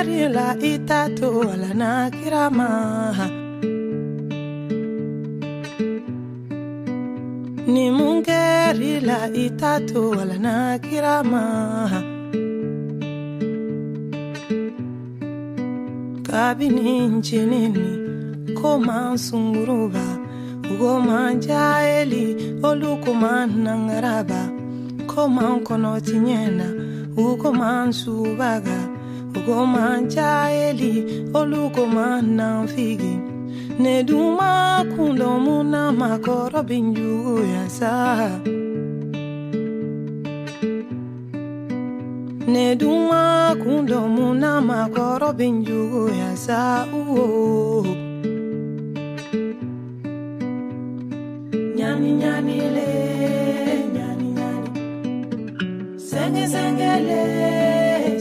mungeri la itato wala na kirama. Ni mungeri la itato wala na kirama. Kabini nchinini koma sunguruba ugoma jaeli olukuma nangaraba koma kono tinyena ugoma subaga ugoma jaeli olukuma nanfigi neduma kundo muna makoro binju yasa neduma kundo muna makoro binju yasa nyani nyani le nyani nyani senge senge le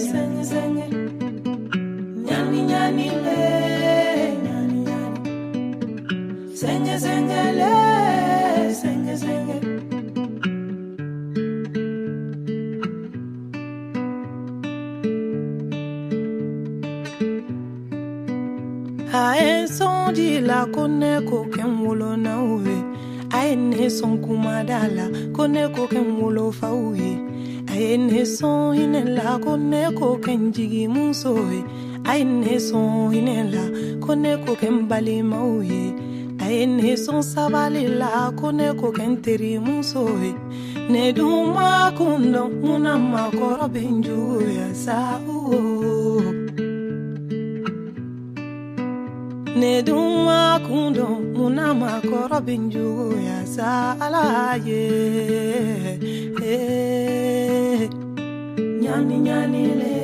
senge senge nyani nyani le nyani nyani senge senge le senge senge Ae son di la kone ko ken wolo na uwe Ae ne son kumadala kone ko ken wolo fa uwe Ae ne son hinela kone ko ken jigi musowe Ae ne son hinela kone ko ken bali mauwe Ae ne son sabali la kone ko ken teri musowe Ne duma kundo muna makoro benju ya sa Ne duma kundo muna makoro binju ya salaye nyani nyani le